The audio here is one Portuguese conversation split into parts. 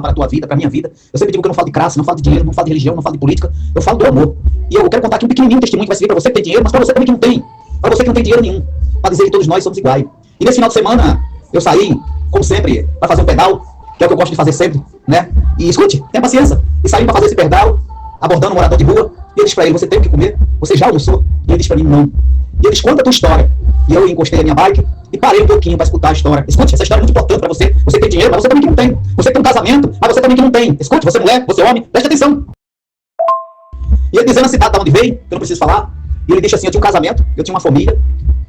para a tua vida, para a minha vida. Eu sempre digo que eu não falo de classe, não falo de dinheiro, não falo de religião, não falo de política. Eu falo do amor. E eu quero contar aqui um pequenininho testemunho que vai servir para você que tem dinheiro, mas para você também que não tem. Para você que não tem dinheiro nenhum. Para dizer que todos nós somos iguais. E nesse final de semana, eu saí, como sempre, para fazer um pedal, que é o que eu gosto de fazer sempre, né? E escute, tenha paciência. E saí para fazer esse pedal, abordando um morador de rua. E eu disse para ele, você tem o que comer? Você já almoçou? E ele disse para mim, não. E ele disse, conta a tua história. E eu encostei a minha bike e parei um pouquinho para escutar a história. Escute, essa história é muito importante para você. Você que tem dinheiro, mas você também que não tem. Você que tem um casamento, mas você também que não tem. Escute, você mulher, você homem, preste atenção. E ele dizendo a cidade de onde veio, que eu não preciso falar. E ele disse assim, eu tinha um casamento, eu tinha uma família.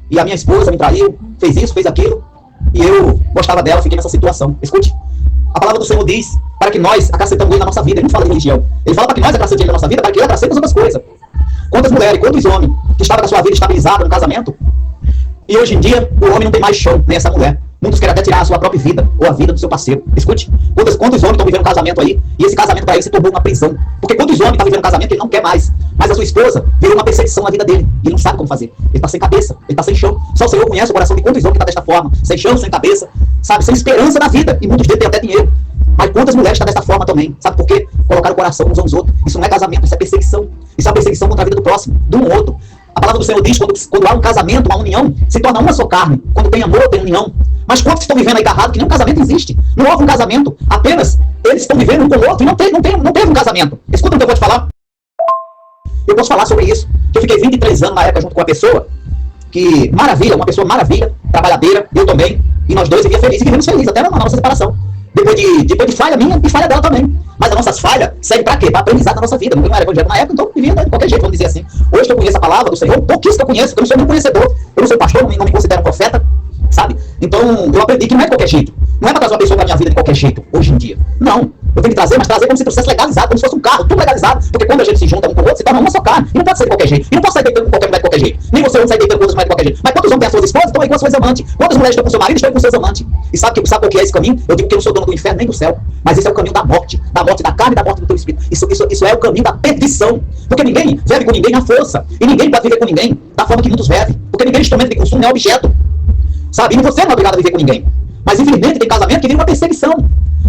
E a minha esposa me traiu, fez isso, fez aquilo. E eu gostava dela, fiquei nessa situação. Escute, a palavra do Senhor diz para que nós acrescentamos ele na nossa vida. Ele não fala de religião. Ele fala para que nós acrescentemos ele na nossa vida, para que ele acrescente outras coisas. Quantas mulheres, quantos homens que estavam com a sua vida estabilizada no casamento, e hoje em dia o homem não tem mais chão, nem essa mulher. Muitos querem até tirar a sua própria vida, ou a vida do seu parceiro. Escute, quantos homens estão vivendo um casamento aí, e esse casamento para ele se tornou uma prisão. Porque quantos homens estão vivendo um casamento que ele não quer mais, mas a sua esposa virou uma perseguição na vida dele, e ele não sabe como fazer. Ele está sem cabeça, ele está sem chão. Só o Senhor conhece o coração de quantos homens que está desta forma, sem chão, sem cabeça, sabe, sem esperança na vida, e muitos deles têm até dinheiro. Mas quantas mulheres estão desta forma também? Sabe por quê? Colocaram o coração uns aos outros. Isso não é casamento, isso é perseguição. Isso é uma perseguição contra a vida do próximo, de um outro. A palavra do Senhor diz, quando há um casamento, uma união, se torna uma só carne. Quando tem amor, tem união. Mas quantos estão vivendo aí agarrado que nem um casamento existe? Não houve um casamento, apenas eles estão vivendo um com o outro e não teve um casamento. Escuta o que eu vou te falar. Eu posso falar sobre isso. Eu fiquei 23 anos na época junto com uma pessoa que, maravilha, uma pessoa maravilha, trabalhadeira, eu também, e nós dois vivíamos felizes, e vivemos felizes até na nossa separação. Depois de falha minha e falha dela também. Mas as nossas falhas servem para quê? Para aprendizado da nossa vida. Eu não era evangélico na época, então vivia de qualquer jeito, vamos dizer assim. Hoje que eu conheço a palavra do Senhor, pouquíssimo que eu conheço, porque eu não sou nenhum conhecedor. Eu não sou pastor, não me considero um profeta, sabe? Então eu aprendi que não é de qualquer jeito. Não é para trazer uma pessoa para minha vida de qualquer jeito, hoje em dia. Não. Eu tenho que trazer, mas trazer como se fosse legalizado, como se fosse um carro, tudo legalizado. Porque quando a gente se junta um com o outro, se torna uma só carne. E não pode ser de qualquer jeito. E não pode sair deitando com qualquer mulher de qualquer jeito. Nem você sai deitando com outras mulheres de qualquer jeito. Mas quantos homens têm as suas esposas, estão aí com as suas amantes. Quantas mulheres estão com seu marido, estão aí com seus amantes. E sabe qual que é esse caminho? Eu digo que eu não sou dono do inferno nem do céu. Mas esse é o caminho da morte da carne e da morte do teu espírito. Isso é o caminho da perdição. Porque ninguém vive com ninguém na força. E ninguém pode viver com ninguém da forma que muitos vivem. Porque ninguém instrumento de consumo é objeto. Sabe? E você não é obrigado a viver com ninguém. Mas infelizmente tem casamento que vira uma perseguição.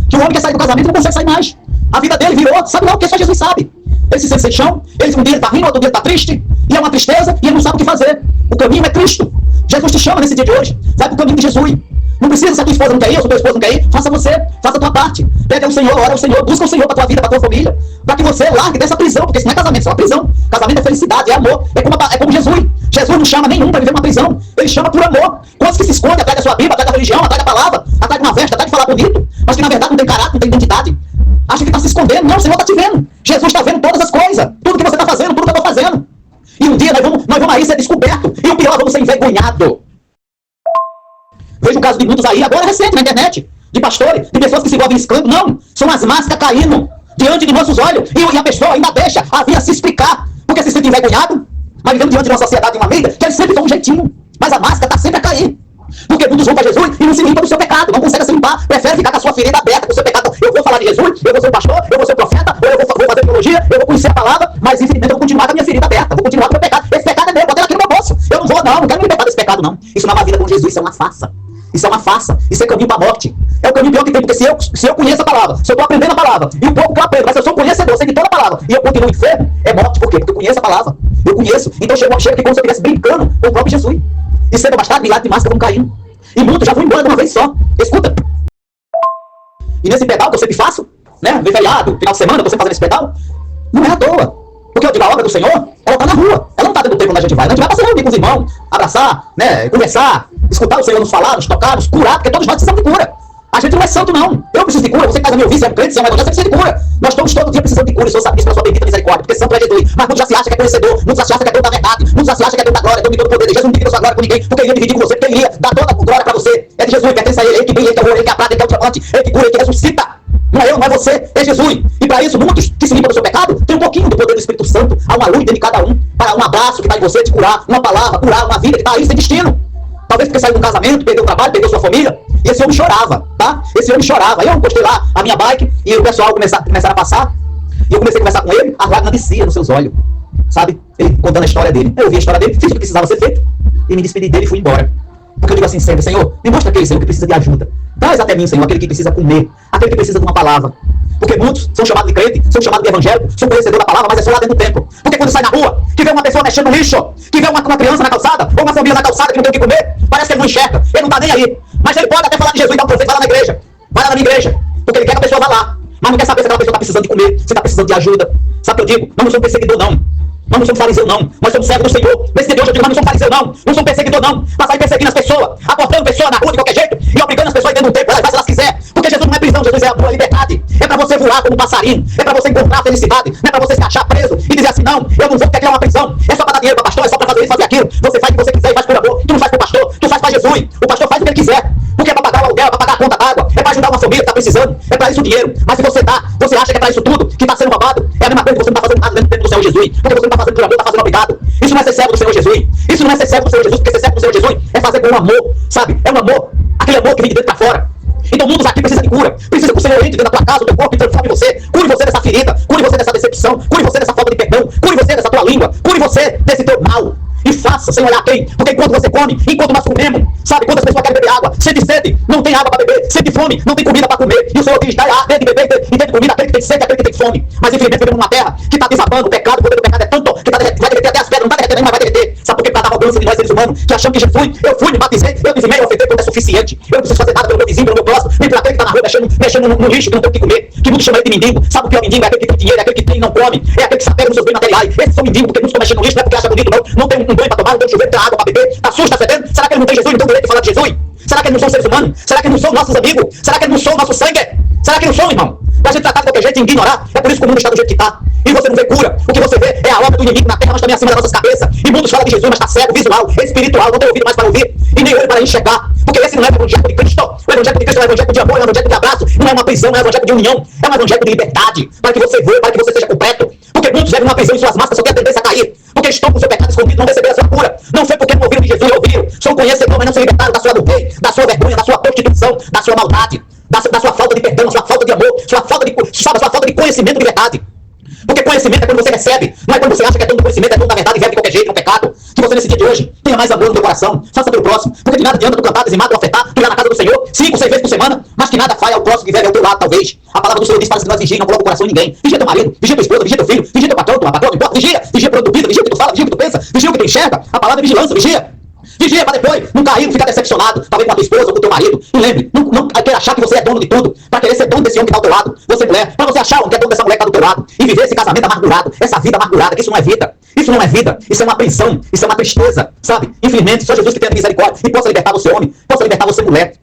Que o homem quer sair do casamento e não consegue sair mais. A vida dele virou, sabe lá o que só Jesus sabe. Ele se sente sem chão, um dia ele está rindo, outro dia ele está triste, e é uma tristeza, e ele não sabe o que fazer. O caminho é Cristo. Jesus te chama nesse dia de hoje. Vai pro caminho de Jesus. Não precisa, se a tua esposa não quer ir, ou se a tua esposa não quer ir, faça você, faça a tua parte. Pede ao Senhor, ora ao Senhor, busca o Senhor para tua vida, para tua família, para que você largue dessa prisão, porque isso não é casamento, isso é uma prisão. Casamento é felicidade, é amor, é como Jesus. Jesus não chama nenhum para viver uma prisão, ele chama por amor. Quantos que se escondem atrás da sua Bíblia, atrás da religião, atrás da palavra, atrás de uma festa, atrás de falar bonito, mas que na verdade não tem caráter, não tem identidade. Acha que está se escondendo. Não, o Senhor está te vendo. Jesus está vendo todas as coisas. Tudo que você está fazendo, tudo que eu estou fazendo. E um dia nós vamos aí ser descobertos. E o pior, vamos ser envergonhados. Vejo o caso de muitos aí, agora recente na internet, de pastores, de pessoas que se envolvem em escândalo. Não, são as máscaras caindo diante de nossos olhos. E a pessoa ainda deixa a vir a se explicar. Porque se sente envergonhado. Mas vivemos diante de uma sociedade, de uma mídia, que eles sempre dão um jeitinho. Mas a máscara está sempre a cair. Porque muitos vão para Jesus e não se limpa do seu pecado, não consegue se limpar, prefere ficar com a sua ferida aberta, com o seu pecado. Eu vou falar de Jesus, eu vou ser o pastor, eu vou ser o profeta, ou eu vou fazer teologia, eu vou conhecer a palavra, mas infelizmente eu vou continuar com a minha ferida aberta, vou continuar com o meu pecado. Esse pecado é meu, bota ele aqui no meu bolso. Eu não quero me libertar desse pecado, não. Isso não é uma vida com Jesus, isso é uma farsa. Isso é uma farsa, isso é caminho para a morte. É o caminho pior que tem, porque se eu conheço a palavra, se eu estou aprendendo a palavra, e o pouco que eu aprendo, mas se eu sou conhecedor, sei de toda a palavra, e eu continuo enfermo, é morte. Por quê? Porque eu conheço a palavra. Eu conheço. Então chega que como se eu estivesse brincando com o próprio Jesus. E sendo bastado, milagres de máscara vão caindo. E muitos já vão embora de uma vez só. Escuta. E nesse pedal que eu sempre faço, né? Vem feriado, final de semana, eu tô sempre fazendo esse pedal. Não é à toa. Porque eu digo, a obra do Senhor, ela tá na rua. Ela não tá dentro do templo onde a gente vai. A gente vai pra se reunir com os irmãos, abraçar, né? Conversar, escutar o Senhor nos falar, nos tocar, nos curar, porque todos nós precisamos de cura. A gente não é santo, não. Eu preciso de cura. Você que faz a me ouvir, se é um crente, se é um evangélico, você precisa de cura. Nós estamos todo dia precisando de cura. E o Senhor sabe disso pela sua bendita misericórdia. Porque santo é Jesus. Mas muitos já se acha que é conhecedor. Muitos já se acha que é Deus da verdade. Muitos já se acha que é Deus da glória. Deus me deu o poder de Jesus. Não divide a sua glória com ninguém. Porque ele ia dividir com você. Porque ele ia dar toda a glória pra você. É de Jesus. Pertence a ele. Ele que brilha, ele que é o ouro, ele que é a prata, ele que é o diamante. Ele que cura, ele que ressuscita. Não é eu, não é você. É Jesus. E para isso, muitos que se limpam do seu pecado, tem um pouquinho do poder do Espírito Santo. Há uma luz dentro de cada um. Para um abraço que está em você, te curar. Uma palavra, curar uma vida que está aí sem destino. Talvez porque saiu de um casamento, perdeu o trabalho, perdeu sua família. E esse homem chorava, tá? Esse homem chorava. Aí eu encostei lá a minha bike e o pessoal começaram a passar. E eu comecei a conversar com ele, a lágrima descia nos seus olhos. Sabe? Ele contando a história dele. Eu ouvi a história dele, fiz o que precisava ser feito. E me despedi dele e fui embora. Porque eu digo assim sempre, Senhor, me mostra aquele Senhor que precisa de ajuda. Traz até mim, Senhor, aquele que precisa comer. Aquele que precisa de uma palavra. Porque muitos são chamados de crente, são chamados de evangélico, são conhecedores da palavra, mas é só lá dentro do templo. Porque quando sai na rua, que vê uma pessoa mexendo no lixo, que vê uma criança na calçada, ou uma família na calçada que não tem o que comer, parece que ele não enxerga, ele não tá nem aí. Mas ele pode até falar de Jesus e dar um conselho, vai lá na igreja. Vai lá na minha igreja. Porque ele quer que a pessoa vá lá. Mas não quer saber se aquela pessoa está precisando de comer, se está precisando de ajuda. Sabe o que eu digo? Nós não somos perseguidor, não. Nós não somos fariseu, não. Nós somos servos do Senhor. Nesse dia de hoje eu digo, nós não somos fariseu, não. Não somos perseguidor, não. Mas sair perseguindo as pessoas, aportando pessoas na rua de qualquer jeito e obrigando as pessoas dentro do templo, elas fazem se elas quiser. Porque Jesus não é prisão, Jesus é a liberdade. É para você voar como um passarinho. É para você encontrar a felicidade. Não é para você se achar preso e dizer assim, não, eu não vou criar uma prisão. É só para dar dinheiro para pastor, é só para fazer isso, fazer aquilo. Você faz o que você quiser e faz por amor. Tu não faz pro pastor, tu faz para Jesus. O pastor faz o que ele quiser. Porque é para pagar o aluguel, é para pagar a conta d'água, é para ajudar uma família que está precisando. É para isso o dinheiro. Mas se você dá, você acha que é para isso tudo que está sendo roubado, é a mesma coisa que você não está fazendo nada dentro do Senhor Jesus. Porque você não está fazendo por amor, está fazendo obrigado. Isso não é ser servo do Senhor Jesus. Isso não é ser servo do Senhor Jesus, porque ser servo do Senhor Jesus é fazer com amor, sabe? É um amor, aquele amor que vem de dentro para fora. Então muitos aqui precisa de cura. Precisa que o Senhor entre dentro da tua casa, do teu corpo e transforme você. Cure você dessa ferida, cure você dessa decepção, cure você dessa falta de perdão, cure você dessa tua língua, cure você desse teu mal. E faça sem olhar quem, porque enquanto você come, enquanto nós comemos, sabe, quando as pessoas querem beber água, sente sede, não tem água para beber, sente fome, não tem comida para comer, e o Senhor diz, dá de beber e tem comida aquele que tem sede, aquele que tem fome. Mas infelizmente vivemos numa terra que está desabando, o pecado, o poder do pecado é tanto que vai derreter até as pedras, não está derretendo, mas vai derreter. Sabe por quê? Por causa da arrogância de nós seres humanos, que achamos que eu fui, me batizei, eu dizimei, eu ofendei, tudo é suficiente. Eu não preciso fazer nada pelo meu vizinho, pelo meu próximo, nem por aquele que está na rua mexendo no lixo, que não tem o que comer, que muitos chamam ele de mendigo. Sabe o que é o mendigo? É aquele que tem dinheiro, é aquele que tem e não come, é aquele que se apega nos seus bens materiais. Esses são mendigos, porque muitos estão mexendo no lixo, não é porque acha bonito, não tem um banho para tomar, não tem um chuveiro, tem água para beber, tá sujo, tá fedendo. Será que ele não tem Jesus, não tem direito de falar de Jesus? Será que eles não são seres humanos? Será que eles não são nossos amigos? Será que eles não são nosso sangue? Será que não são, irmão? Pra gente tratar de qualquer jeito e ignorar. É por isso que o mundo está do jeito que está. E você não vê cura. O que você vê é a obra do inimigo na terra, mas também acima das nossas cabeças. E muitos falam de Jesus, mas está cego, visual, espiritual, não tem ouvido mais para ouvir e nem olho para enxergar. Porque esse não é o evangelho de Cristo. O evangelho de Cristo é o evangelho de amor, é o evangelho de abraço. Não é uma prisão, não é o evangelho de união. É um evangelho de liberdade. Para que você voe, para que você seja completo. Porque muitos vivem numa prisão em suas máscaras, só tem a tendência a cair. Porque estão com o seu pecado escondido, não receberam a sua cura. Não foi porque não ouviram de Jesus e ouviram. São conhecedores, mas não se libertaram da sua adultez, da sua vergonha, da sua prostituição, da sua maldade, da sua falta de perdão, da sua falta de amor, sua falta de conhecimento de verdade. Porque conhecimento é quando você recebe, não é quando você acha que é dono do conhecimento, é dono da verdade e vive de qualquer jeito, é um pecado. Que você nesse dia de hoje tenha mais amor no teu coração, faça pelo próximo, porque de nada adianta tu cantar, dizimar, tu ofertar, tu ir lá na casa do Senhor 5, 6 vezes por semana, mas que nada faz ao próximo que vive ao teu lado, talvez. A palavra do Senhor diz para que nós vigiemos, não coloca o coração em ninguém. Vigia teu marido, vigia tua esposa, vigia teu filho, vigia teu patrão, tua patrona, não importa, vigia por onde tu pisa, vigia o que tu fala, vigia o que tu pensa, vigia o que tu enxerga. A palavra é vigilância, vigia. Vigia para depois não cair, não ficar decepcionado, talvez com a tua esposa ou com o teu marido. E lembre, não queira achar que você é dono de tudo, para querer ser dono desse homem que está ao teu lado, você mulher, para você achar que é dono dessa mulher que está do teu lado, e viver esse casamento amargurado, essa vida amargurada, que isso não é vida. Isso não é vida, isso é uma prisão, isso é uma tristeza, sabe? Infelizmente, só Jesus que tem a misericórdia e possa libertar você homem, possa libertar você mulher.